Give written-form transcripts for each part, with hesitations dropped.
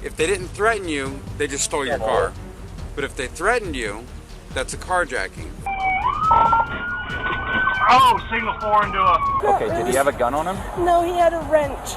If they didn't threaten you, they just stole your car. But if they threatened you, that's a carjacking. Oh, signal 4 into a... Okay, did he have a gun on him? No, he had a wrench.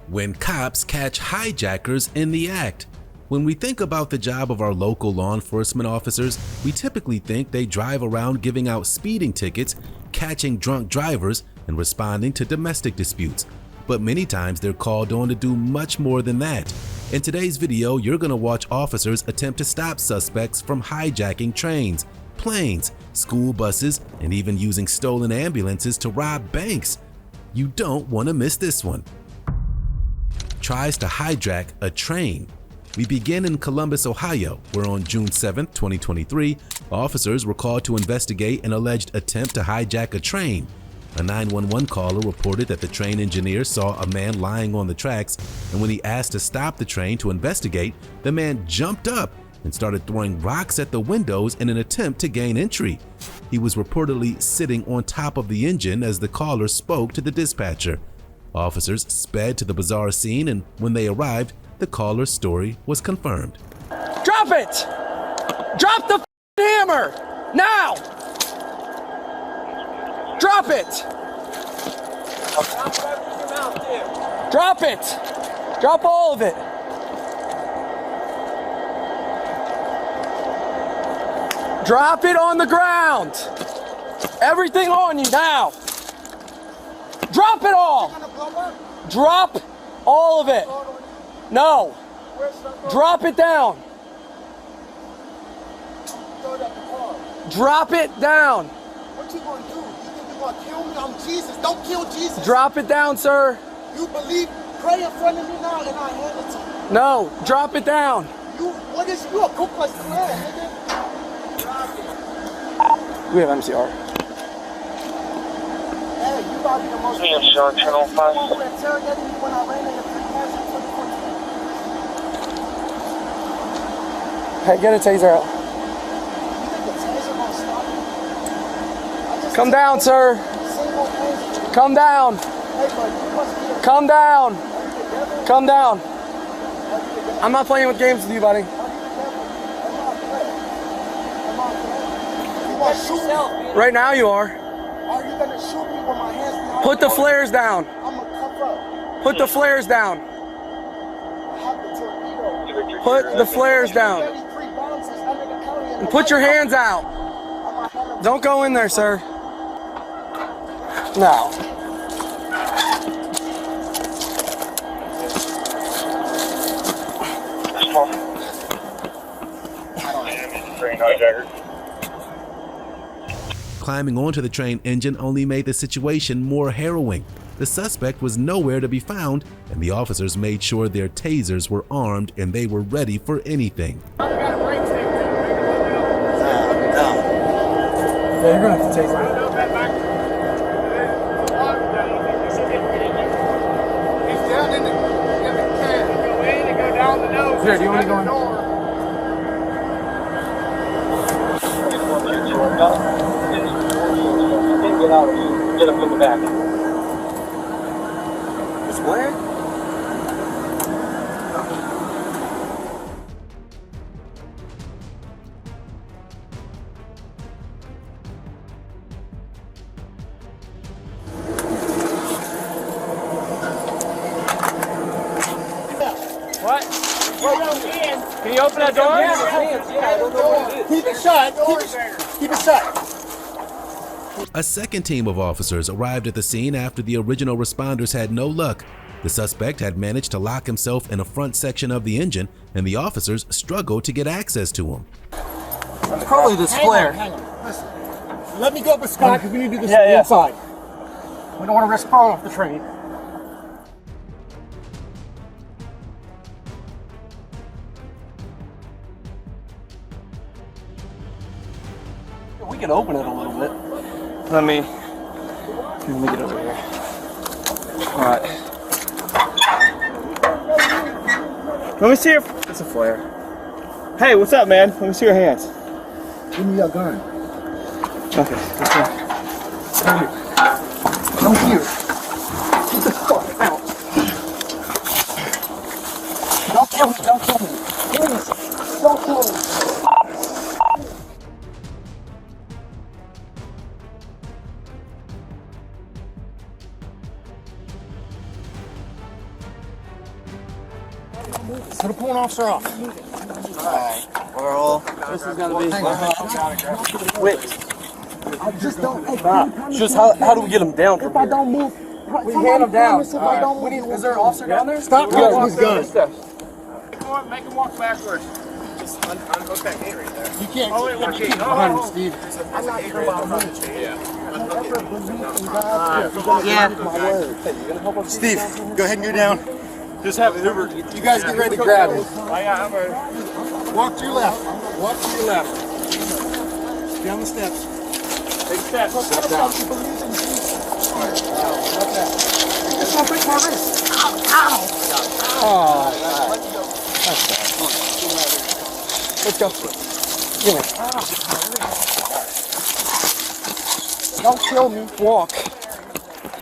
When cops catch hijackers in the act. When we think about the job of our local law enforcement officers, we typically think they drive around giving out speeding tickets, catching drunk drivers, and responding to domestic disputes. But many times they're called on to do much more than that. In today's video, you're going to watch officers attempt to stop suspects from hijacking trains, planes, school buses, and even using stolen ambulances to rob banks. You don't want to miss this one. Tries to hijack a train. We begin in Columbus, Ohio, where on June 7, 2023, officers were called to investigate an alleged attempt to hijack a train. A 911 caller reported that the train engineer saw a man lying on the tracks, and when he asked to stop the train to investigate, the man jumped up and started throwing rocks at the windows in an attempt to gain entry. He was reportedly sitting on top of the engine as the caller spoke to the dispatcher. Officers sped to the bizarre scene, and when they arrived, the caller's story was confirmed. Drop it! Drop the hammer! Now! Drop it! Drop it! Drop all of it! Drop it on the ground! Everything on you now! Drop it all! Drop all of it! No! Drop it down! Drop it down! What you gonna do? You think you gonna kill me? I'm Jesus. Don't kill Jesus. Drop it down, sir. You believe? Pray in front of me now and I hand it to you. No, drop it down. What is you? A Ku Klux Klan, nigga? Drop it. We have MCR. Hey, you gotta be the most... Me and Sean, Channel 5. You interrogated me when I ran in the pre-class in 2014. Hey, get a taser out. You think the taser gonna stop me? Come down, sir. Come down. Hey, but you must be a... Come down. Are you together? Come down. Are you together? I'm not playing with games with you, buddy. Are you together? Am I threat? Am I threat? You wanna shoot me? Right now you are. Are you gonna shoot me with my hands behind Put the me? flares down. I'm gonna cover up. Put the flares down. I have the torpedo. Put the flares down. 33 bounces under the county And put your hands out. I'm a hell of Don't go in there, sir. No. Train hijacker. Climbing onto the train engine only made the situation more harrowing. The suspect was nowhere to be found, and the officers made sure their tasers were armed and they were ready for anything. Yeah, you're gonna have to tase him. He's down in the can. Go down the nose. Here, do you want to go in? Get out of here. Get up in the back. It's where? What? Can you open that door? Keep it shut. Keep it shut. A second team of officers arrived at the scene after the original responders had no luck. The suspect had managed to lock himself in a front section of the engine, and the officers struggled to get access to him. Probably this flare. Hang on. Listen. Let me go up with Scott because we need to do this inside. We don't want to risk falling off the train. We can open it a little bit. Let me get over here. All right. Let me see your. It's a flare. Hey, what's up, man? Let me see your hands. Give me your gun. Okay, this one. Come here. Get the fuck out. Don't kill me. Don't kill me. Please. Don't kill me. Put a police officer off. Alright, Earl. This is gonna be. Wait. I just don't. Hey, Just how do we get him down from if I here? don't move, We hand him down. If I don't move, Is there an officer down there? Stop touching his gun. Come on, make him walk backwards. Just unhook that gate right there. You can't. Oh, wait, what gate? Behind him, Oh, Steve. I'm not sure about me. Yeah. My word. Steve, go ahead and go down. Just have Uber. You guys get ready to grab him. I'm ready. Walk to your left. Walk to your left. Down the steps. Take steps. Step down. It's gonna break my wrist. Ow! Ow! Oh, that's bad. Let's go. Give me. Don't kill me. Walk.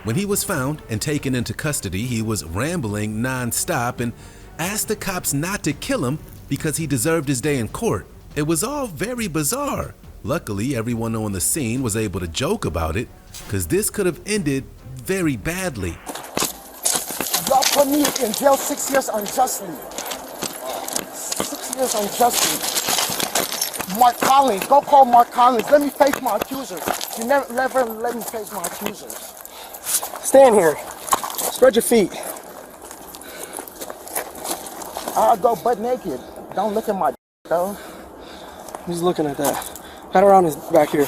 When he was found and taken into custody, he was rambling non-stop and asked the cops not to kill him because he deserved his day in court. It was all very bizarre. Luckily, everyone on the scene was able to joke about it because this could have ended very badly. Y'all put me in jail 6 years unjustly. 6 years unjustly. Mark Collins, go call Mark Collins. Let me face my accusers. You never let me face my accusers. Stand here. Spread your feet. I'll go butt naked. Don't look at my though. He's looking at that. Pat around his back here.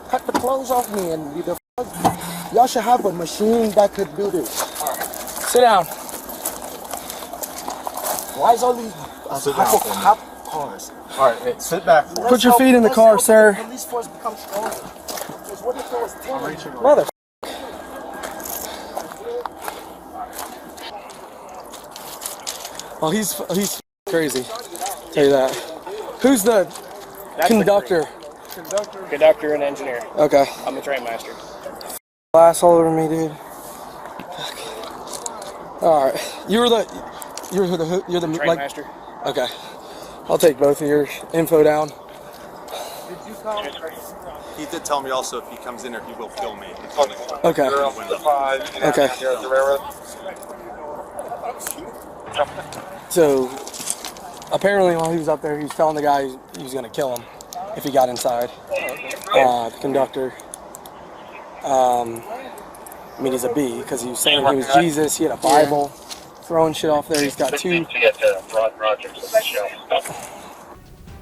Cut the clothes off me and y'all should have a machine that could do this. Sit down. Why is all these cop cars? All right, hey, sit back. Put your feet in the car, sir. Police force becomes stronger. Because what if there was 10? Mother. Oh, he's crazy. Tell you that. Who's the conductor? Conductor and engineer. Okay. I'm the train master. Asshole over me, dude. All right. You're the Train like. master. Okay. I'll take both of your info down. He did tell me also if he comes in here, he will kill me. He told me. Okay. Okay. So apparently while he was up there, he was telling the guy he was going to kill him if he got inside. The conductor, I mean, he's a B because he was saying he was Jesus. He had a Bible, throwing shit off there. He's got two.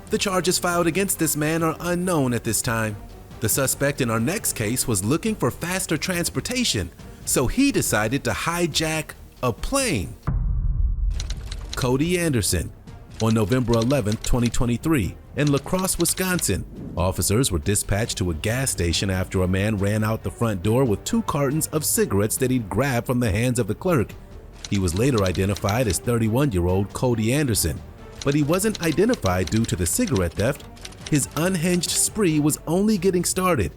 The charges filed against this man are unknown at this time. The suspect in our next case was looking for faster transportation, so he decided to hijack a plane. Cody Anderson. On November 11, 2023, in La Crosse, Wisconsin, officers were dispatched to a gas station after a man ran out the front door with 2 cartons of cigarettes that he'd grabbed from the hands of the clerk. He was later identified as 31-year-old Cody Anderson, but he wasn't identified due to the cigarette theft. His unhinged spree was only getting started.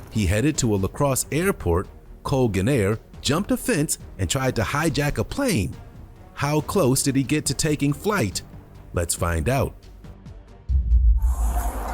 He headed to a La Crosse airport, Colgan, jumped a fence, and tried to hijack a plane. How close did he get to taking flight? Let's find out.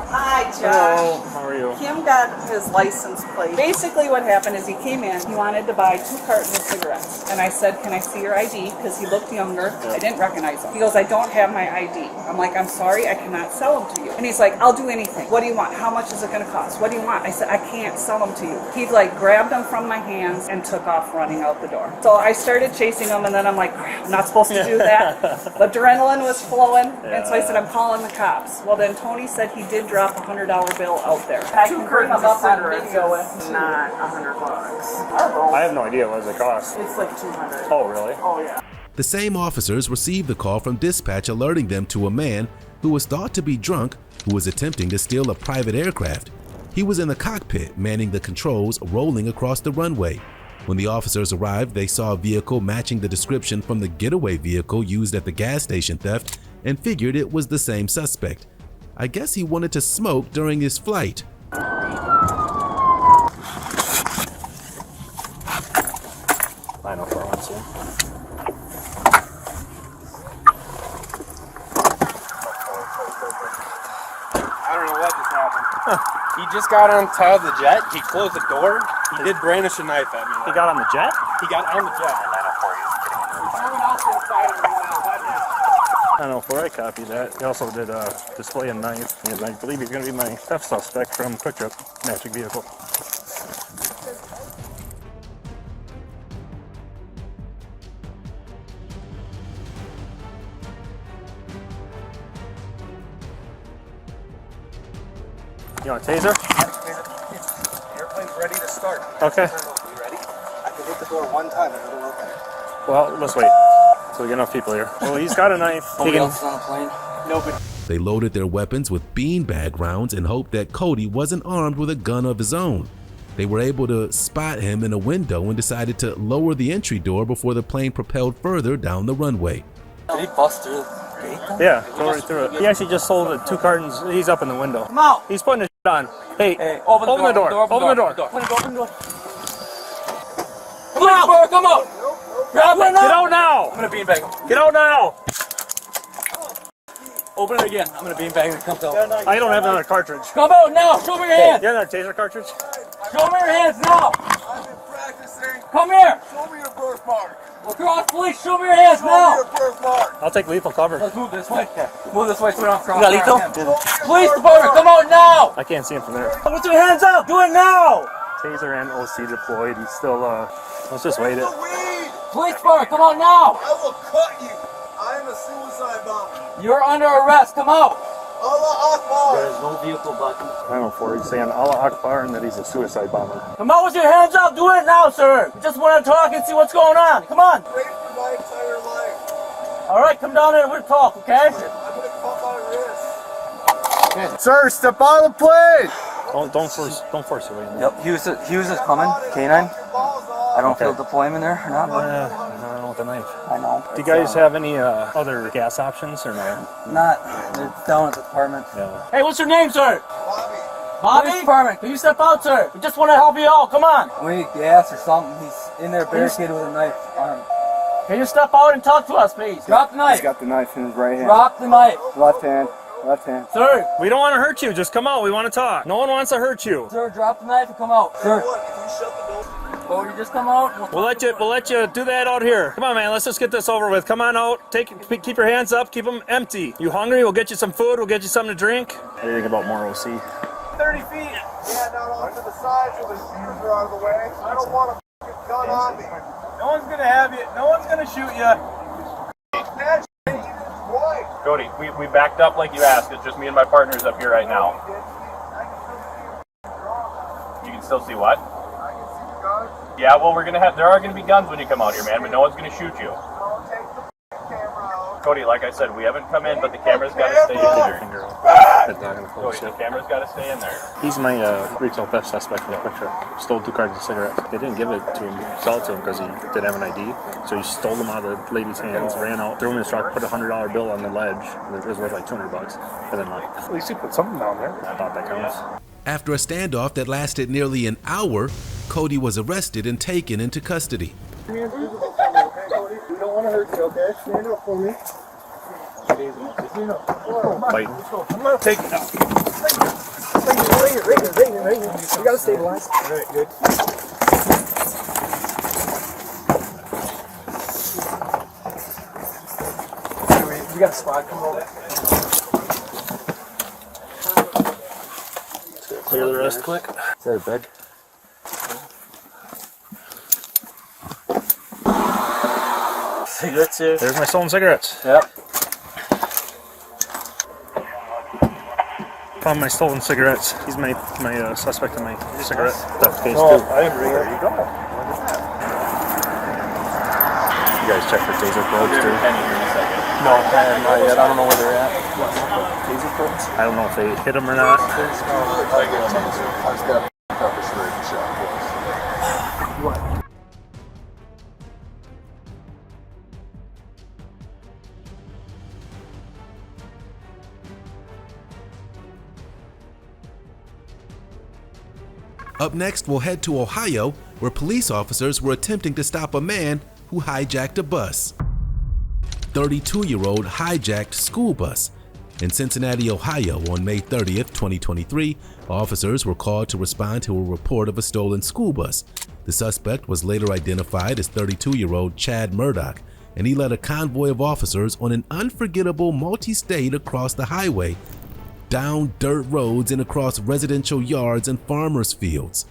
Hi, Josh. Hello, how are you? Kim got his license plate. Basically what happened is he came in, he wanted to buy 2 cartons of cigarettes. And I said, can I see your ID? Because he looked younger. I didn't recognize him. He goes, I don't have my ID. I'm like, I'm sorry, I cannot sell them to you. And he's like, I'll do anything. What do you want? How much is it going to cost? What do you want? I said, I can't sell them to you. He like grabbed them from my hands and took off running out the door. So I started chasing him and then I'm like, crap, I'm not supposed to do that. But adrenaline was flowing. And so I said, I'm calling the cops. Well, then Tony said he did drop a $100 bill out there. I can bring them up on video. It's not $100. I have no idea what does it cost. It's like 200. Oh, really? Oh yeah. The same officers received the call from dispatch alerting them to a man who was thought to be drunk who was attempting to steal a private aircraft. He was in the cockpit manning the controls rolling across the runway. When the officers arrived, they saw a vehicle matching the description from the getaway vehicle used at the gas station theft and figured it was the same suspect. I guess he wanted to smoke during his flight. 904 soon. I don't know what just happened. He just got on top of the jet. He closed the door. He did brandish a knife at me. He got on the jet? He got on the jet. 904, I copied that. He also did display a knife, and I believe he's going to be my theft suspect from Quick Trip matching vehicle. You want a taser? Airplane's ready to start. Okay. You ready? I can hit the door one time and it'll open. Well, let's wait. So we get enough people here. Well, he's got a knife. Nobody else is on the plane? Nobody. They loaded their weapons with beanbag rounds and hoped that Cody wasn't armed with a gun of his own. They were able to spot him in a window and decided to lower the entry door before the plane propelled further down the runway. Did he bust through the gate? Yeah, go right through it. He actually just sold 2 cartons. He's up in the window. Come out! He's putting his shit on. Hey, Open the door. Open the door. Open the door. Come out! Come out! Grab it now! Get out now! I'm gonna beanbag him. Get out now! Open it again. I'm gonna beanbag him. Come out. I don't have another cartridge. Come out now! Show me your hands! You have another taser cartridge? Show me your hands now! I've been practicing. Come here! Show me your birthmark. Across, please. Show me your hands Show me now! your birthmark. I'll take lethal cover. Let's move this way. Move this way so we don't cross. You got lethal? Police department, come out now! I can't see him from there. Put your hands up! Do it now! Taser and OC deployed. He's still, let's just wait it. The weed. Police department, come out now! I will cut you. I am a suicide bomber. You're under arrest. Come out! Allah Akbar. no vehicle button. 904, he's saying Allah Akbar and that he's a suicide bomber. Come out with your hands up! Do it now, sir! We just want to talk and see what's going on. Come on! Wait for my entire life. Alright, come down here and we'll talk, okay? I'm gonna cut my wrist. Sir, step out of the plane. Don't force your way in there. Yep, Hughes is coming. K9. I don't feel deployment there or not, but I don't know with the knife. I know. Do you guys have any other gas options or no? Not. They're down at the department. Yeah. Hey, what's your name, sir? Bobby. Bobby? Police department, can you step out, sir? We just want to help you out. Come on! We need gas or something. He's in there barricaded with a knife on him. Can you step out and talk to us, please? Drop the knife. He's got the knife in his right hand. Drop the knife. Left hand. Left hand. Sir, We don't want to hurt you. Just come out. We want to talk. No one wants to hurt you. sir, drop the knipe and come out. Sir, What? If you shut the door. oh, you just come out. We'll let you do that out here. Come on, man. Let's just get this over with. Come on out. Keep your hands up. Keep them empty. You hungry? We'll get you some food. We'll get you something to drink. What do you think about more OC? 30 feet. Yeah, down off to the side so the shoes are out of the way. I don't want a gun on me. No one's gonna have you. No one's gonna shoot you. Dad, why? Cody, we backed up like you asked. It's just me and my partners up here right now. You can still see what? I can see the guns. Yeah, well, there are gonna be guns when you come out here, man, but no one's gonna shoot you. Don't take the camera out. Cody, like I said, we haven't come in, but the camera's gotta stay in there. Cody, the camera's gotta stay in there. He's my retail theft suspect from the Quick Trip. Stole 2 cartons of cigarettes. They didn't give it to him, sell it to him because he didn't have an ID. So he stole them out of the lady's hands, ran out, threw them in his truck, put a $100 bill on the ledge. It was worth like $200, and then left. At least he put something down there. I thought that counts. After a standoff that lasted nearly an hour, Cody was arrested and taken into custody. We don't want to hurt you, okay? Stand up for me. Fight. I'm gonna take it out. Right here. You gotta stabilize. Alright, good. We got a spot coming over. Clear the rest quick. Is that a bed? Cigarettes here. There's my stolen cigarettes. Yep. Found my stolen cigarettes. He's my suspect in my cigarette theft case Oh, too. I agree. There you go. You guys check for taser probes too. No, not yet. I don't know where they're at. Taser probes? I don't know if they hit him or not. Up next, we'll head to Ohio, where police officers were attempting to stop a man who hijacked a bus. 32-year-old hijacked school bus. In Cincinnati, Ohio, on May 30th, 2023, officers were called to respond to a report of a stolen school bus. The suspect was later identified as 32-year-old Chad Murdoch, and he led a convoy of officers on an unforgettable multi-state across the highway, down dirt roads and across residential yards and farmers' fields.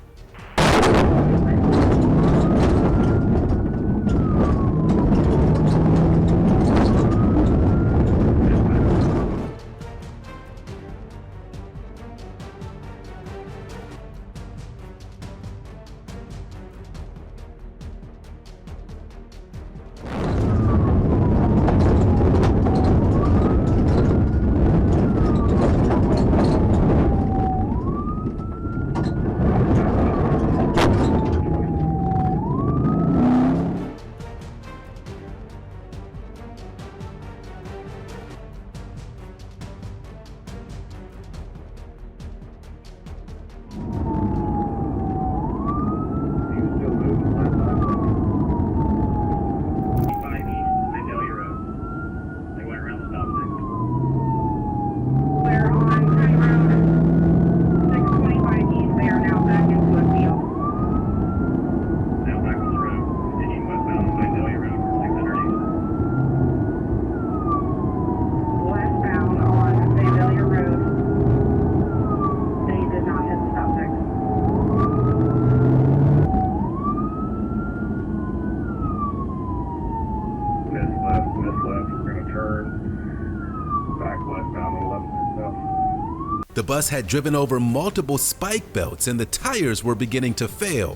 The bus had driven over multiple spike belts and the tires were beginning to fail.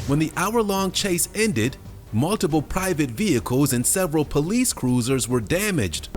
When the hour-long chase ended, multiple private vehicles and several police cruisers were damaged.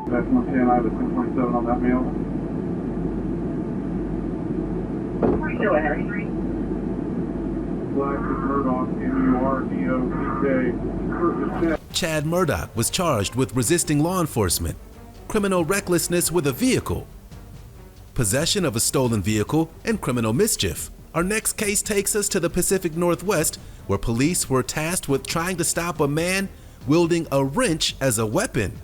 That's 110, I have a 627 on that meal. Go ahead. Black is Murdoch, M-U-R-D-O-C-K. Chad Murdoch was charged with resisting law enforcement, criminal recklessness with a vehicle, possession of a stolen vehicle, and criminal mischief. Our next case takes us to the Pacific Northwest, where police were tasked with trying to stop a man wielding a wrench as a weapon.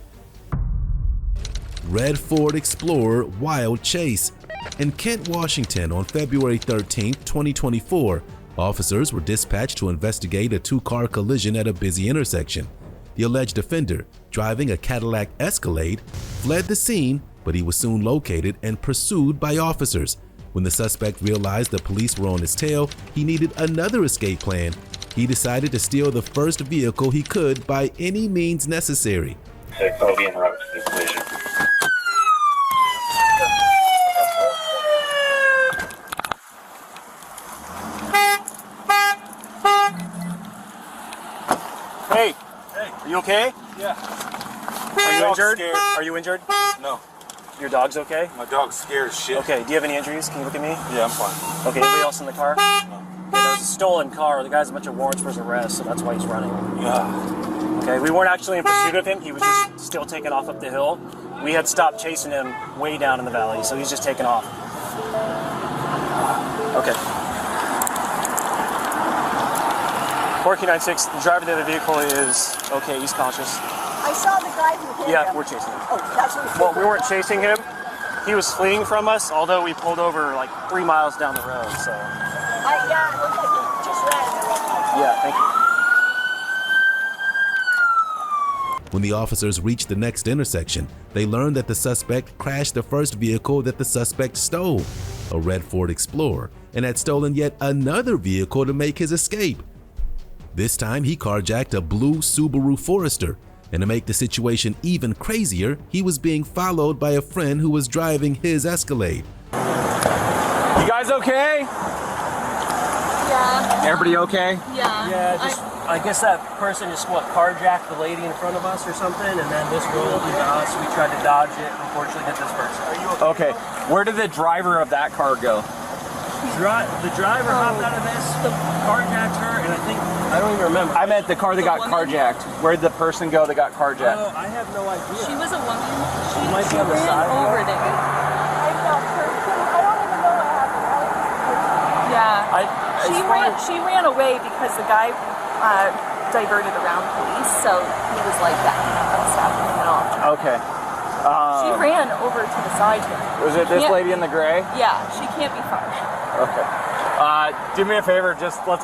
Red Ford Explorer wild chase. In Kent, Washington on February 13, 2024, officers were dispatched to investigate a two-car collision at a busy intersection. The alleged offender, driving a Cadillac Escalade, fled the scene, but he was soon located and pursued by officers. When the suspect realized the police were on his tail, he needed another escape plan. He decided to steal the first vehicle he could by any means necessary. I'll be en route to the collision. Hey! Hey! Are you okay? Yeah. Are you injured? Scared. Are you injured? No. Your dog's okay? My dog's scared as shit. Okay, do you have any injuries? Can you look at me? Yeah, I'm fine. Okay, anybody else in the car? No. Okay, there was a stolen car. The guy has a bunch of warrants for his arrest, so that's why he's running. Yeah. Okay, we weren't actually in pursuit of him. He was just still taking off up the hill. We had stopped chasing him way down in the valley, so he's just taking off. Okay. 496, the driver of the vehicle is okay, he's conscious. I saw the guy who hit him. Yeah, we're chasing him. Oh, that's what Well, we weren't chasing him. He was fleeing from us, although we pulled over like 3 miles down the road, so. Yeah, it looked like he just ran in the red light. Yeah, thank you. When the officers reached the next intersection, they learned that the suspect crashed the first vehicle that the suspect stole, a red Ford Explorer, and had stolen yet another vehicle to make his escape. This time he carjacked a blue Subaru Forester, and to make the situation even crazier, he was being followed by a friend who was driving his Escalade. You guys okay? Yeah. Everybody okay? Yeah. Yeah, I guess that person just carjacked the lady in front of us or something, and then this rolled into us. We tried to dodge it, and unfortunately hit this person. Are you okay? Where did the driver of that car go? The driver hopped out of this, carjacked her, and I don't even remember. I meant the car that got carjacked. Where did the person go that got carjacked? Oh, I have no idea. She was a woman. She might be on the side. Over there. I felt her. I don't even know what happened. Yeah. She ran away because the guy diverted around police, so he was like, that's happening at all. Okay. She ran over to the side here. Was it this lady in the gray? Yeah, she can't be far. Okay. Do me a favor, just let's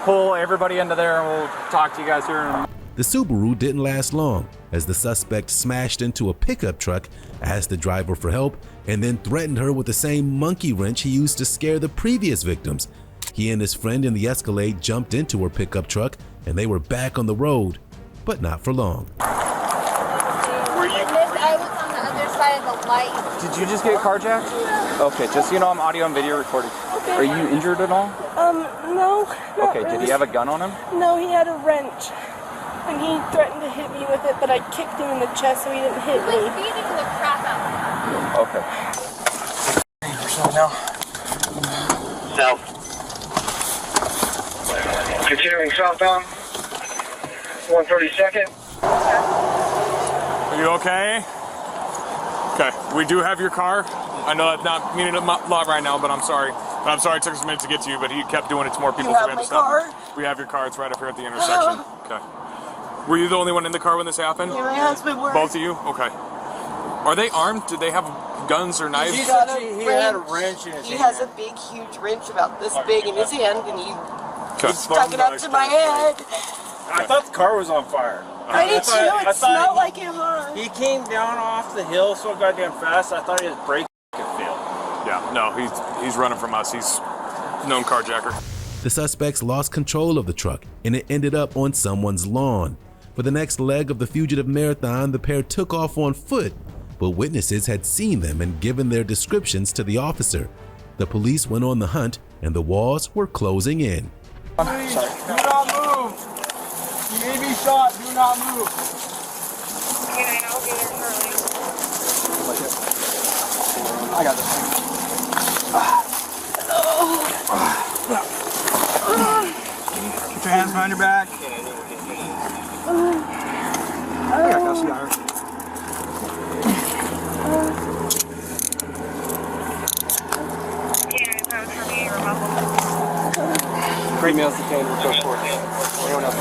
pull everybody into there and we'll talk to you guys here. The Subaru didn't last long, as the suspect smashed into a pickup truck, asked the driver for help, and then threatened her with the same monkey wrench he used to scare the previous victims. He and his friend in the Escalade jumped into her pickup truck, and they were back on the road, but not for long. I was on the other side of the light. Did you just get carjacked? Okay, just so you know, I'm audio and video recording. Okay. Are you injured at all? No. Okay, did he have a gun on him? No, he had a wrench. And he threatened to hit me with it, but I kicked him in the chest so he didn't hit me. He was beating the crap out of Okay. now. South. Continuing southbound. 132nd. Are you okay? Okay, we do have your car. I know that's not meaning a lot right now, but I'm sorry. I'm sorry it took us a minute to get to you, but he kept doing it to more people. You have my car? We have your car. It's right up here at the intersection. Okay. Were you the only one in the car when this happened? Yeah, my husband was. Both of you? Okay. Are they armed? Did they have guns or knives? He had a wrench in his hand. He has a big, huge wrench about this big in his hand, and he stuck it up to my head. I thought the car was on fire. I did too. It smelled like it, huh? He came down off the hill so goddamn fast. I thought his brake could fail. Yeah, no, he's running from us. He's a known carjacker. The suspects lost control of the truck, and it ended up on someone's lawn. For the next leg of the fugitive marathon, the pair took off on foot, but witnesses had seen them and given their descriptions to the officer. The police went on the hunt, and the walls were closing in. Please, do not move. You may be shot. Do not move. Okay, I'll be there shortly. I got this thing. Put your hands behind your back. I got this guy. Great meals detained. We'll go for it. Anyone else?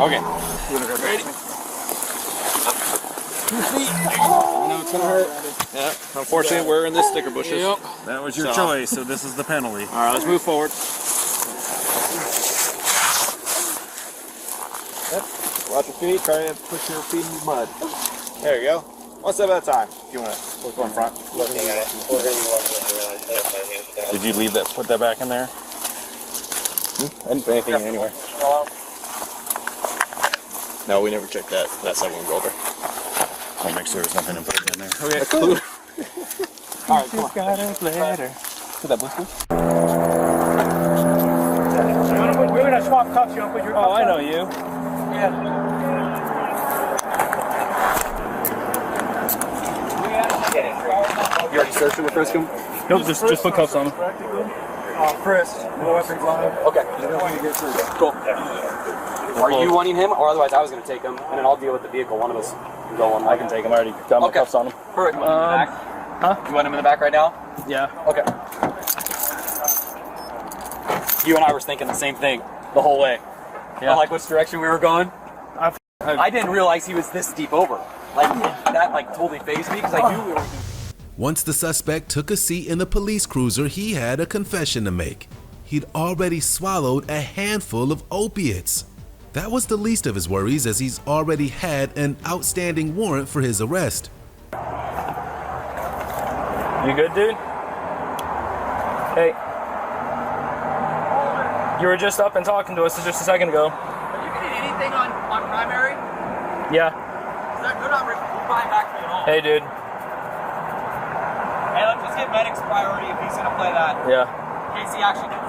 Okay. Ready? 2 feet. I know it's gonna hurt. Yeah, unfortunately we're in this sticker bushes. Yep. That was your choice, so this is the penalty. All right, let's move forward. Watch your feet. Try to push your feet in the mud. There you go. One step at a time. If you want to look in front. Did you leave that? Put that back in there? I didn't put anything anywhere. No, we never checked that. That side won't go over. I'll make sure there's nothing important in there. Okay, cool. All right, come on. Got us later. Put that blue. We're going to swap cups. You want to put your Oh, I know you. Yeah. You already searched him or frisked him? Nope, just put cuffs on him. Frisked. No weapons on him. Okay. Cool. Are you wanting him, or otherwise I was going to take him, and then I'll deal with the vehicle. One of us can go on. I can take him. I already got my cuffs on him. Perfect. Huh? You want him in the back right now? Yeah. Okay. You and I were thinking the same thing the whole way. Yeah. I like which direction we were going. I didn't realize he was this deep over. Like, that totally fazed me because I knew we were... Once the suspect took a seat in the police cruiser, he had a confession to make. He'd already swallowed a handful of opiates. That was the least of his worries, as he's already had an outstanding warrant for his arrest. You good, dude? Hey. You were just up and talking to us just a second ago. Are you getting anything on primary? Yeah. Is that good on buying back to me at all? Hey, dude. Hey, let's just get Medic's priority if he's going to play that. Yeah. In case he actually gets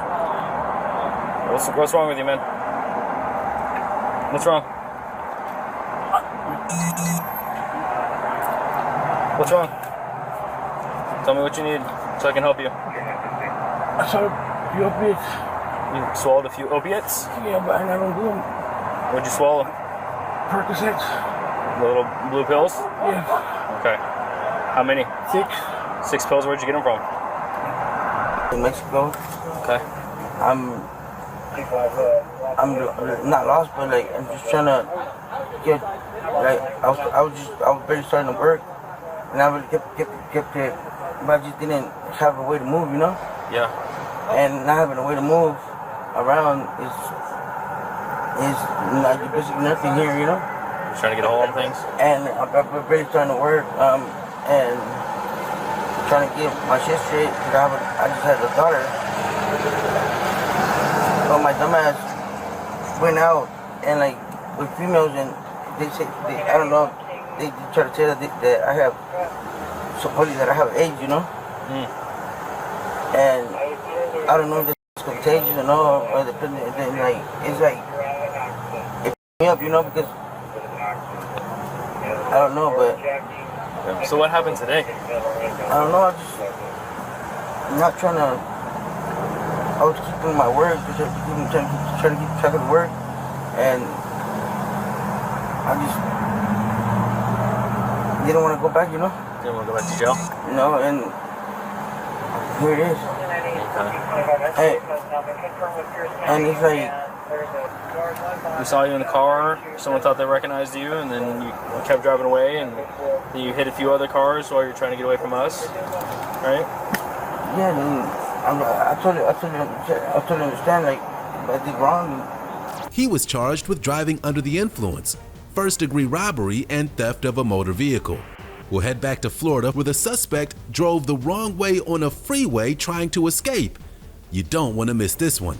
What's wrong with you, man? What's wrong? What's wrong? Tell me what you need so I can help you. I saw the opiates. You swallowed a few opiates? Yeah, but I don't do them. What'd you swallow? Percocets. The little blue pills? Yeah. Okay. How many? 6. 6 pills. Where'd you get them from? In Mexico. Okay. I'm not lost, but like I'm just trying to get like I was barely starting to work, and I really kept it, but I just didn't have a way to move, you know. Yeah. And not having a way to move around is like basically nothing here, you know. Just trying to get a hold on things. And I'm barely starting to work, and trying to get my shit straight because I just had a daughter. So my dumbass went out and like with females, and they say I don't know, they try to say that I have supposedly that I have AIDS, you know. And I don't know if it's contagious or no, or like it's like it me up, you know, because I don't know, but. So what happened today? I don't know. I'm not trying to. I was keeping my word, trying to keep track of the work, and I just didn't want to go back, you know. Didn't want to go back to jail? No, and here it is. Okay. And it's like. We saw you in the car, someone thought they recognized you, and then you kept driving away, and then you hit a few other cars while you're trying to get away from us, right? Yeah, I totally understand, like, I did wrong. He was charged with driving under the influence, first-degree robbery, and theft of a motor vehicle. We'll head back to Florida, where the suspect drove the wrong way on a freeway trying to escape. You don't want to miss this one.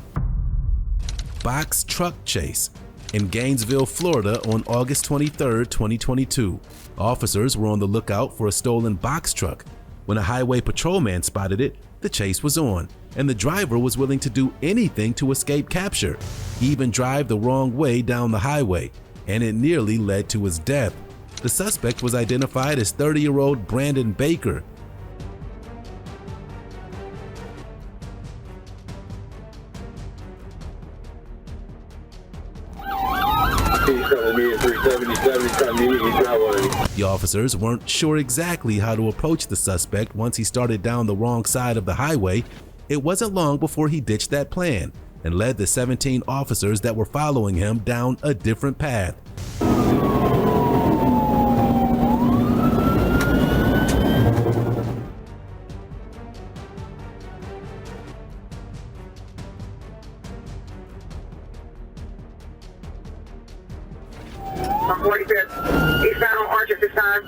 Box truck chase. In Gainesville, Florida on August 23, 2022, officers were on the lookout for a stolen box truck. When a highway patrolman spotted it, the chase was on, and the driver was willing to do anything to escape capture, even drive the wrong way down the highway, and it nearly led to his death. The suspect was identified as 30-year-old Brandon Baker. The officers weren't sure exactly how to approach the suspect once he started down the wrong side of the highway. It wasn't long before he ditched that plan and led the 17 officers that were following him down a different path. On 45th, eastbound on Arch at this time.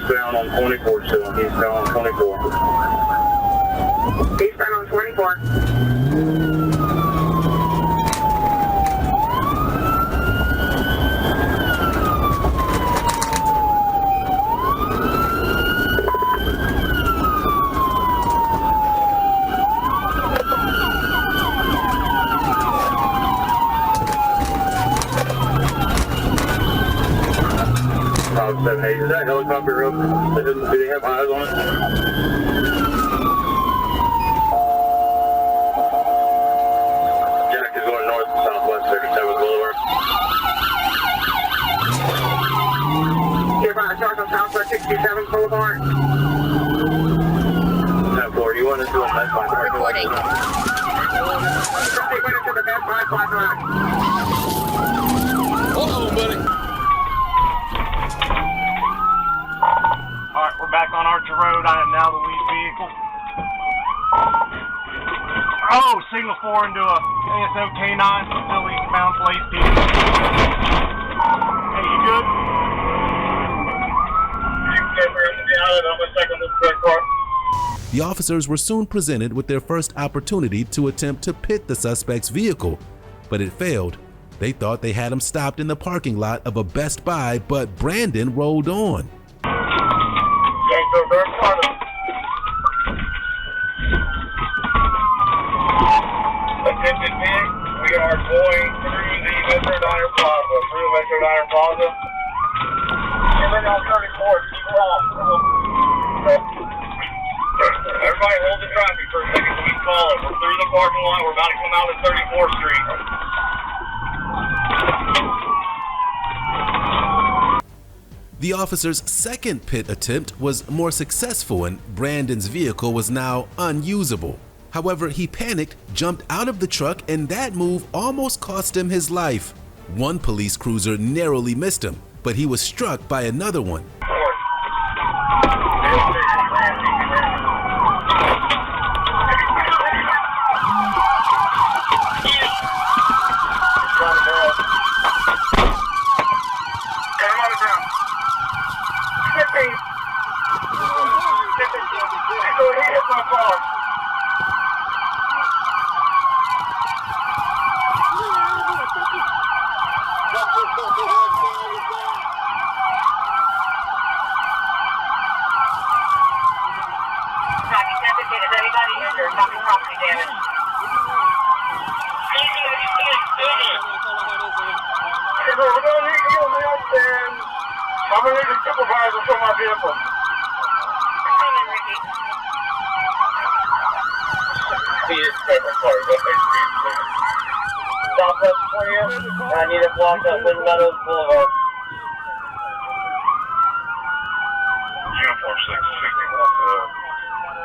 eastbound on 24 still. Eastbound on 24. Eastbound on 24. Hey, is that helicopter up? Do they have eyes on it? Jack is going north and southwest 37 Boulevard. Here by the Charles on southwest 67 Boulevard. 10-4, you want to do a med find? Recording. 50 minutes to the med find pipeline. Uh-oh, buddy. Alright, we're back on Archer Road. I am now the lead vehicle. Oh, signal 4 into a ASO K9, still eastbound, place P. Hey, you good? The officers were soon presented with their first opportunity to attempt to pit the suspect's vehicle, but it failed. They thought they had him stopped in the parking lot of a Best Buy, but Brandon rolled on. Attention big, we are going through the Metro Diner Plaza. We're now 34, keep off. Everybody hold the traffic for a second, keep calling. We're through the parking lot, we're about to come out at 34th Street. The officer's second pit attempt was more successful and Brandon's vehicle was now unusable. However, he panicked, jumped out of the truck, and that move almost cost him his life. One police cruiser narrowly missed him, but he was struck by another one. I'm gonna need a supervisor for my vehicle. Southwest 20th, and I need it blocked up with Meadows Boulevard. Uniform 661 to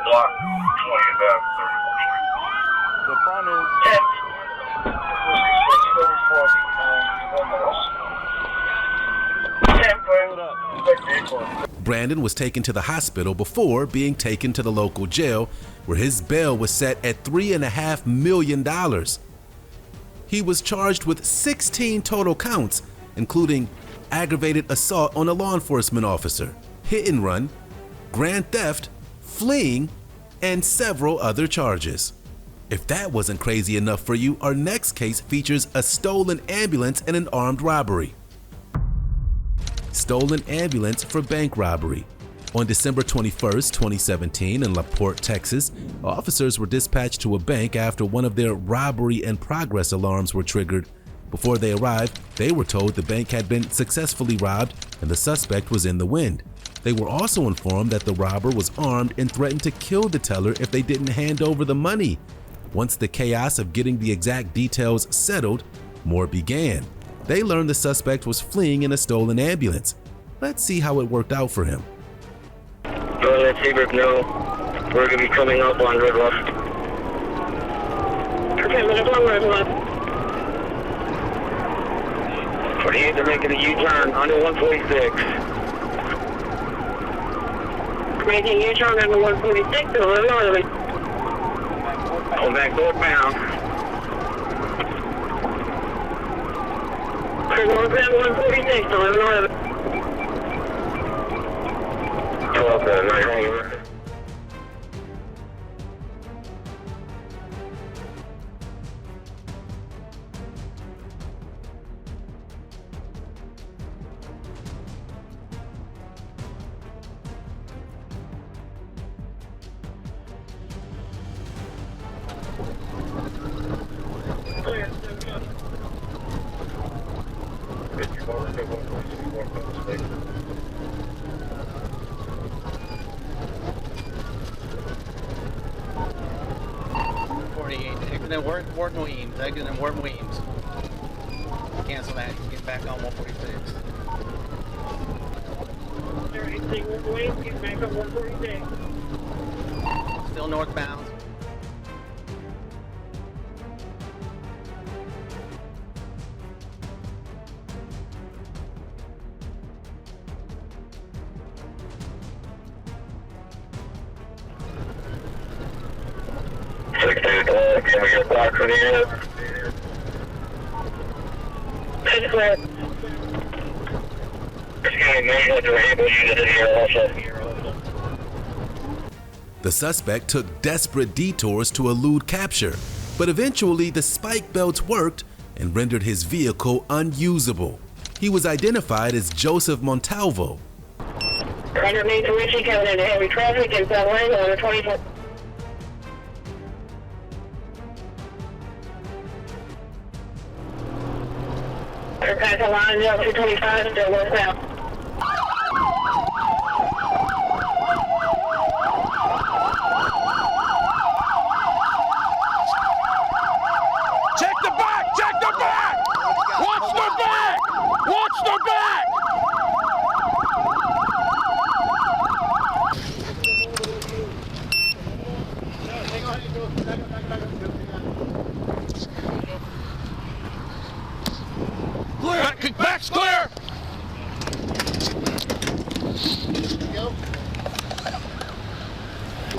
block 20th Ave, 34th Street. The front is 10. Brandon was taken to the hospital before being taken to the local jail, where his bail was set at $3.5 million. He was charged with 16 total counts, including aggravated assault on a law enforcement officer, hit and run, grand theft, fleeing, and several other charges. If that wasn't crazy enough for you, our next case features a stolen ambulance and an armed robbery. Stolen ambulance for bank robbery. On December 21st, 2017 in La Porte, Texas, officers were dispatched to a bank after one of their robbery and progress alarms were triggered. Before they arrived, they were told the bank had been successfully robbed and the suspect was in the wind. They were also informed that the robber was armed and threatened to kill the teller if they didn't hand over the money. Once the chaos of getting the exact details settled, more began. They learned the suspect was fleeing in a stolen ambulance. Let's see how it worked out for him. Go ahead, Seabrook, no. We're going to be coming up on Red Bluff. Okay, minutes on Red Bluff. 48, they're making a U-turn onto 146. Making a U-turn onto 146, a little northerly. Going back northbound. Northbound 146, 11 northern. Exiting Wharton Weems. Exiting Wharton Weems. Cancel that. Get back on 146. Exiting Wharton Weems. Get back on 146. Still northbound. Can we get back for the end? That's correct. The suspect took desperate detours to elude capture, but eventually the spike belts worked and rendered his vehicle unusable. He was identified as Joseph Montalvo. Underneath Richie coming into heavy traffic in San Juan on the 24. Pass the line up 225 still westbound. Check the back! Check the back! Watch the back! Watch the back! Back's clear!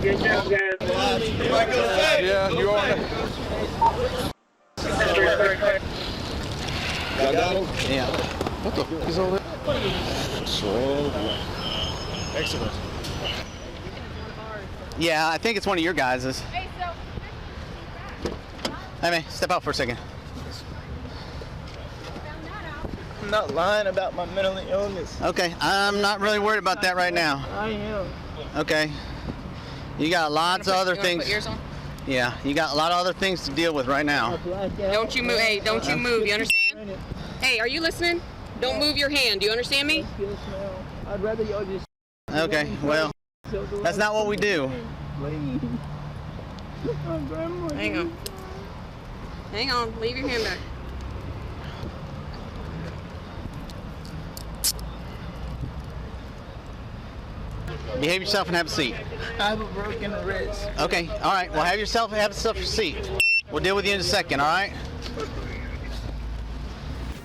Good job, guys. Yeah, you on it? Yeah. What the fuck is all that? Excellent. Yeah, I think it's one of your guys's. Hey, man, step out for a second. I'm not lying about my mental illness. Okay, I'm not really worried about that right now. I am. Okay. You got lots of other things. Put yours on? Yeah, you got a lot of other things to deal with right now. Don't you move. Hey, don't you move. You understand? Hey, are you listening? Don't move your hand. Do you understand me? I'd rather y'all just. Okay, well, that's not what we do. Hang on. Hang on. Leave your hand back. Behave yourself and have a seat. I have a broken wrist. Okay, all right. Well, have yourself a seat. We'll deal with you in a second, all right?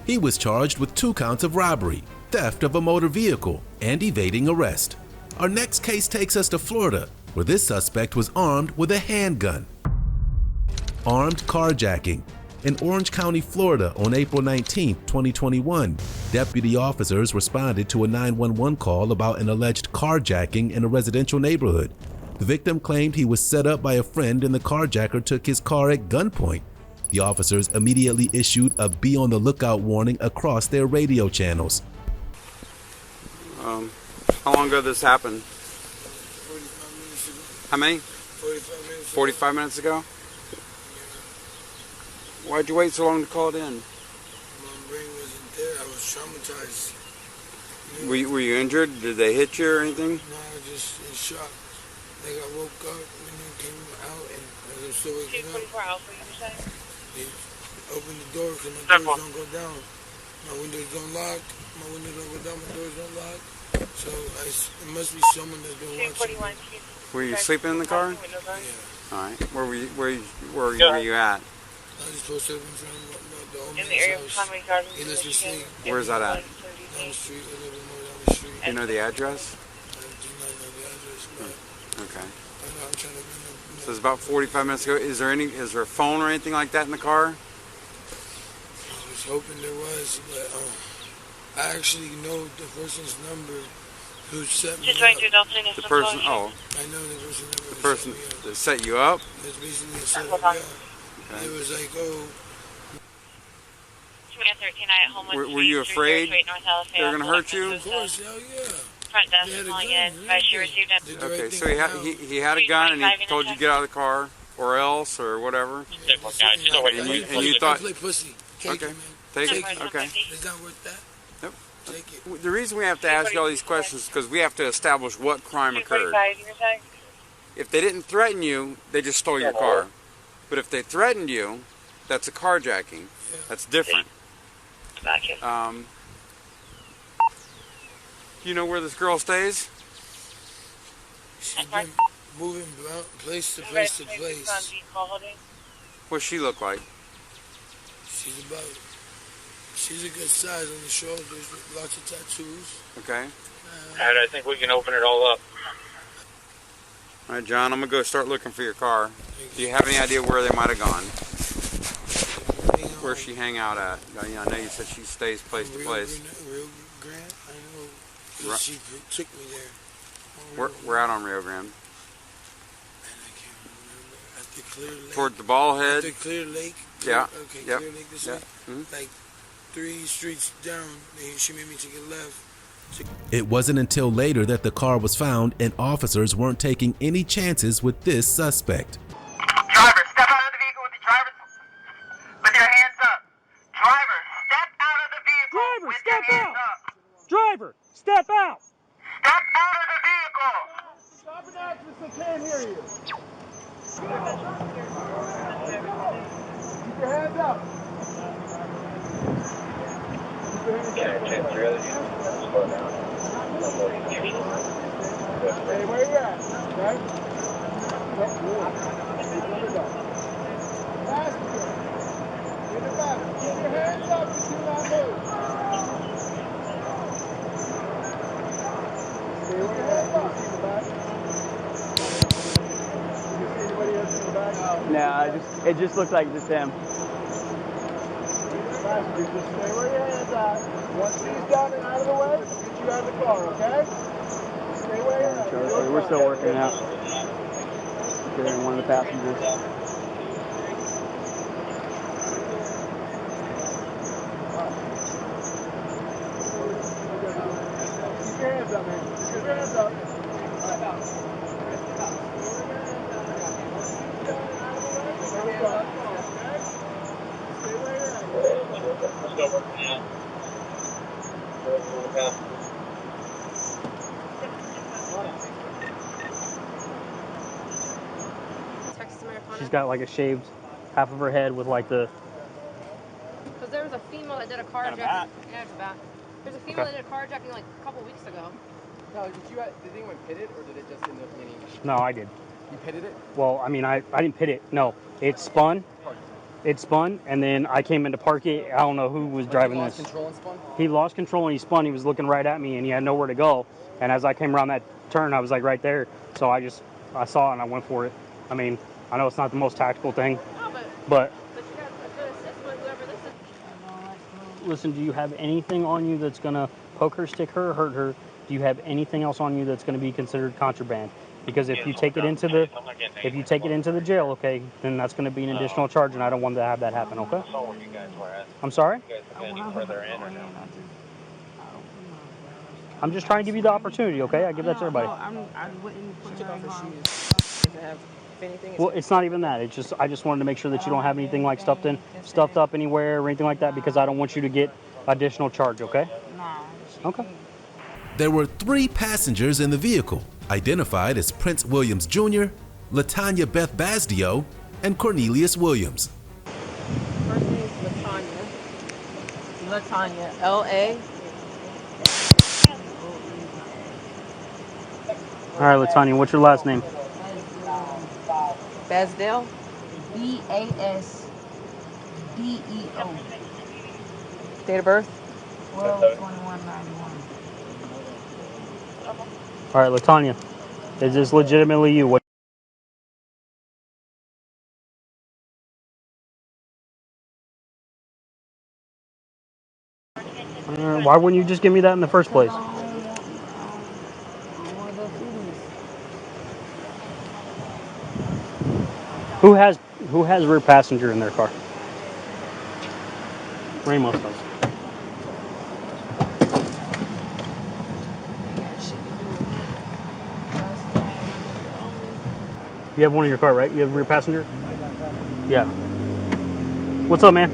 He was charged with 2 counts of robbery, theft of a motor vehicle, and evading arrest. Our next case takes us to Florida, where this suspect was armed with a handgun. Armed carjacking. In Orange County, Florida on April 19, 2021, deputy officers responded to a 911 call about an alleged carjacking in a residential neighborhood. The victim claimed he was set up by a friend and the carjacker took his car at gunpoint. The officers immediately issued a be on the lookout warning across their radio channels. How long ago this happened? 45 minutes ago. How many? 45 minutes ago. 45 minutes ago? Why'd you wait so long to call it in? My brain wasn't there. I was traumatized. Were you injured? Did they hit you or anything? No, I was just in shock. Like I woke up when you came out and I was still waking up. They opened the door because my doors don't go down. My windows don't lock. My windows don't go down. My doors don't lock. So it must be someone that's been watching me. Were you sleeping in the car? Yeah. All right. Where were you at? I was supposed to have been in front of the old In man's the area of house. Conway Gardens. He lets me sleep. Where's that at? Down the street, a little bit more down the street. You know the address? I do not know the address, but Okay. I know I'm trying to bring up. So it's about 45 minutes ago. Is there a phone or anything like that in the car? I was hoping there was, but I actually know the person's number who set me up. The person, I know the person's number. the person that set you up? That's basically a setup, yeah. Okay. It was like, oh. Were you afraid they were going to hurt you? Of course, hell yeah. Front desk calling in. She received it. Okay, so he had a gun and he told you to get out of the car or else or whatever. And you thought, I play pussy. okay, take it, okay. It's not worth that. Yep. The reason we have to ask you all these questions is because we have to establish what crime occurred. If they didn't threaten you, they just stole your car. But if they threatened you, that's a carjacking. That's different. Do you know where this girl stays? She's been moving place to place to place. What's she look like? She's a good size on the shoulders with lots of tattoos. Okay. And I think we can open it all up. All right, John, I'm going to go start looking for your car. Do you have any idea where they might have gone? Where she hang out at? I know you said she stays place to place. Rio Grande? I know. She took me there. We're out on Rio Grande. At the Clear Lake. Toward the Ballhead? At the Clear Lake? Yeah. Okay, Yep. Clear Lake this Yep. way? Like 3 streets down. She made me take a left. It wasn't until later that the car was found and officers weren't taking any chances with this suspect. Driver, step out of the vehicle with the driver. With your hands up. Driver, step out of the vehicle with your hands up. Driver, step out! Step out of the vehicle. Stop an actress, I can't hear you. Keep your hands up. Slow down. Hey, where you at? Okay? In the back. Keep your hands up and do not move. Stay with your hands up. In the back. You see anybody else in the back? Nah, it just looked like just him. Just stay where your hands are. Once he's done and out of the way, get you out of the car, okay? Stay where you're at. Sure, we're still working out. Getting one of the passengers. Keep your hands up, man. Keep your hands up. There we go. Stay where you're at. Still working out. She's got like a shaved half of her head with like the. Because there was a female that did a carjacking. Yeah, it's a bat. There's a female that did a carjacking like a couple weeks ago. No, did anyone pit it, or did it just end up meaning? No, I did. You pitted it? Well, I mean, I didn't pit it. No, it spun. It spun, and then I came in to park it. I don't know who was driving this. He lost control and spun? He lost control and he spun. He was looking right at me, and he had nowhere to go. And as I came around that turn, I was like right there. So I saw it and I went for it. I mean, I know it's not the most tactical thing, but you got a good assist with whoever this is. listen, do you have anything on you that's gonna poke her, stick her, hurt her? Do you have anything else on you that's gonna be considered contraband? Because if you take it into the jail, okay, then that's going to be an additional charge, and I don't want to have that happen, okay? I'm sorry? I'm just trying to give you the opportunity, okay? I give that to everybody. I wouldn't put her in harm. Does it have anything? Well, it's not even that. It's just I just wanted to make sure that you don't have anything like stuffed up anywhere or anything like that, because I don't want you to get additional charge, okay? Okay. There were 3 passengers in the vehicle, identified as Prince Williams Jr., LaTanya Beth Basdio, and Cornelius Williams. First name is LaTanya. LaTanya. L-A. All right, LaTanya, what's your last name? Basdeo. B-A-S-D-E-O. Date of birth? 12/21/91. All right, LaTanya, is this legitimately you? Why wouldn't you just give me that in the first place? Who has rear passenger in their car? Ramos does. You have one in your car, right? You have a rear passenger? Yeah. What's up, man?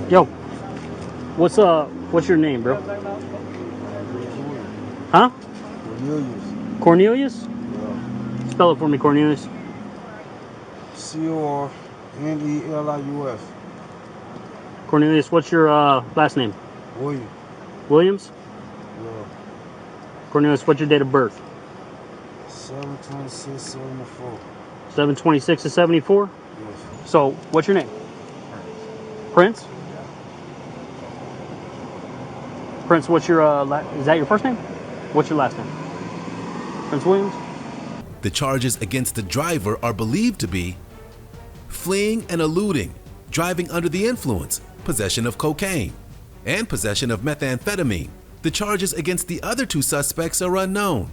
Yo. What's up? What's your name, bro? Huh? Cornelius. Cornelius? Yeah. Spell it for me, Cornelius. Cornelius. Cornelius, what's your last name? William. Williams? Yeah. Cornelius, what's your date of birth? 7/26/74. 7/26 of 74? Yes. So, what's your name? Prince? Prince, what's your, is that your first name? What's your last name? Prince Williams? The charges against the driver are believed to be fleeing and eluding, driving under the influence, possession of cocaine, and possession of methamphetamine. The charges against the other two suspects are unknown.